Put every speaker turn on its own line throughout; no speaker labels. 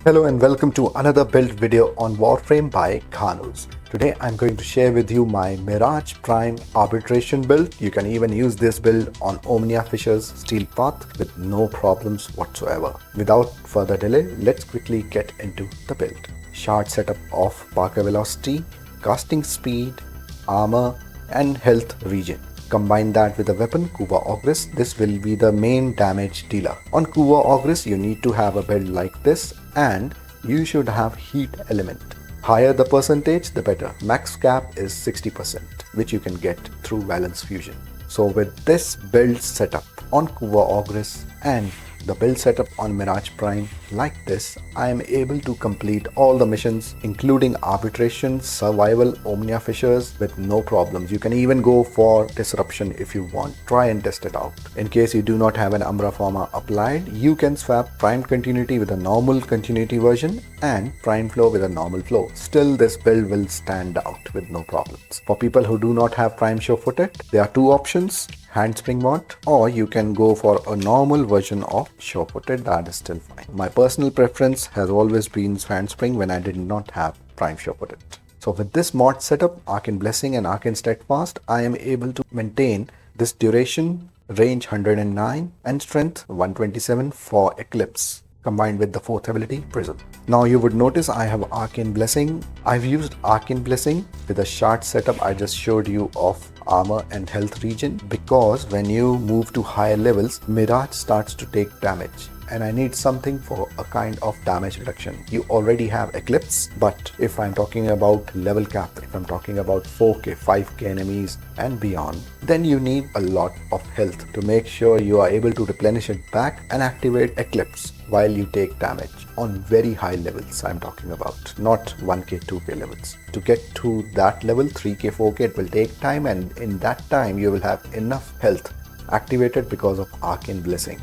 Hello and welcome to another build video on Warframe by Khanus. Today I'm going to share with you my Mirage Prime arbitration build. You can even use this build on Omnia Fisher's Steel Path with no problems whatsoever. Without further delay, let's quickly get into the build. Shard setup of Parker Velocity, casting speed, armor and health regen. Combine that with a weapon, Kuva Ogris. This will be the main damage dealer. On Kuva Ogris, you need to have a build like this and you should have heat element. Higher the percentage, the better. Max cap is 60%, which you can get through Valence Fusion. So with this build setup on Kuva Ogris and the build setup on Mirage Prime like this, I am able to complete all the missions including arbitration, survival, Omnia Fishers with no problems. You can even go for disruption if you want. Try and test it out. In case you do not have an Umbra Forma applied, you can swap Prime Continuity with a normal Continuity version and Prime Flow with a normal flow. Still this build will stand out with no problems. For people who do not have Prime Sure-Footed, there are two options. Handspring mod, or you can go for a normal version of Sure-Footed. That is still fine. My personal preference has always been handspring when I did not have Prime Sure-Footed. So with this mod setup, Arcane Blessing and Arcane Steadfast, I am able to maintain this duration, range 109 and strength 127 for Eclipse, combined with the fourth ability, Prism. Now you would notice I have Arcane Blessing. I've used Arcane Blessing with a shard setup I just showed you of armor and health regen, because when you move to higher levels, Mirage starts to take damage and I need something for a kind of damage reduction. You already have Eclipse, but if I'm talking about level cap, if I'm talking about 4k, 5k enemies and beyond, then you need a lot of health to make sure you are able to replenish it back and activate Eclipse while you take damage on very high levels. I'm talking about not 1k, 2k levels. To get to that level, 3k, 4k, it will take time, and in that time you will have enough health activated because of Arcane Blessing.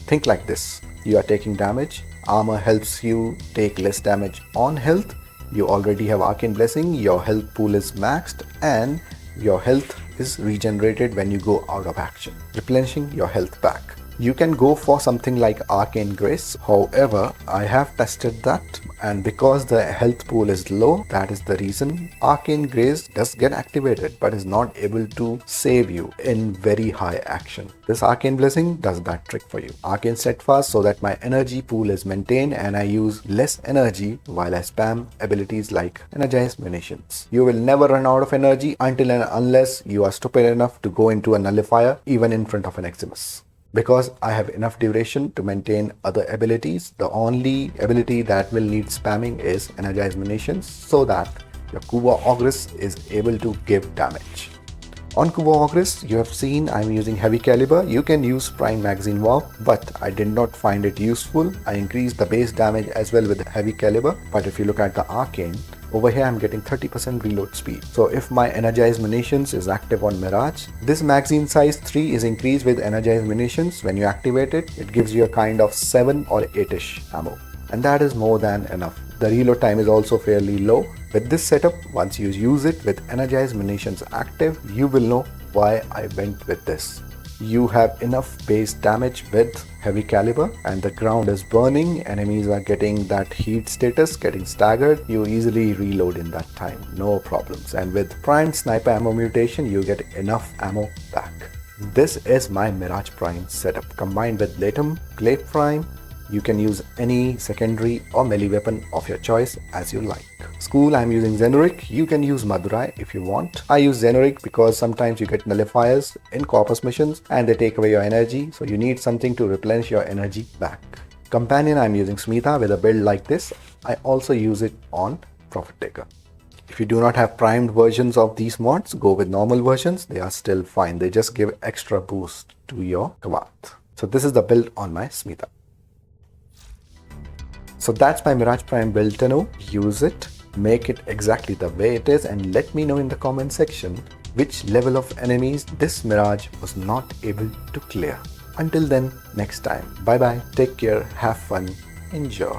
Think like this: you are taking damage, armor helps you take less damage on health, you already have Arcane Blessing, your health pool is maxed and your health is regenerated when you go out of action, replenishing your health back. You can go for something like Arcane Grace. However, I have tested that, and because the health pool is low, that is the reason Arcane Grace does get activated but is not able to save you in very high action. This Arcane Blessing does that trick for you. Arcane Steadfast, so that my energy pool is maintained and I use less energy while I spam abilities like Energize Munitions. You will never run out of energy until and unless you are stupid enough to go into a nullifier even in front of an Eximus. Because I have enough duration to maintain other abilities, the only ability that will need spamming is Energize Munitions, so that your Kuva Ogris is able to give damage. On Kuva Ogris, you have seen I'm using heavy caliber. You can use Prime Magazine Warp, but I did not find it useful. I increased the base damage as well with heavy caliber, but if you look at the Arcane, over here I'm getting 30% reload speed. So if my Energize Munitions is active on Mirage, this magazine size 3 is increased with Energize Munitions. When you activate it, it gives you a kind of 7 or 8ish ammo. And that is more than enough. The reload time is also fairly low. With this setup, once you use it with Energize Munitions active, you will know why I went with this. You have enough base damage with heavy caliber and the ground is burning, enemies are getting that heat status, getting staggered, you easily reload in that time, no problems. And with Prime Sniper Ammo Mutation, you get enough ammo back. This is my Mirage Prime setup. Combined with Latum, Glaive Prime, you can use any secondary or melee weapon of your choice as you like. School, I'm using Xenoric. You can use Madurai if you want. I use Xenoric because sometimes you get nullifiers in Corpus missions and they take away your energy, so you need something to replenish your energy back. Companion, I'm using Smitha with a build like this. I also use it on Prophet Taker. If you do not have primed versions of these mods, go with normal versions. They are still fine. They just give extra boost to your Kavath. So this is the build on my Smitha. So that's my Mirage Prime build to know. Use it, make it exactly the way it is, and let me know in the comment section which level of enemies this Mirage was not able to clear. Until then, next time, bye bye, take care, have fun, enjoy.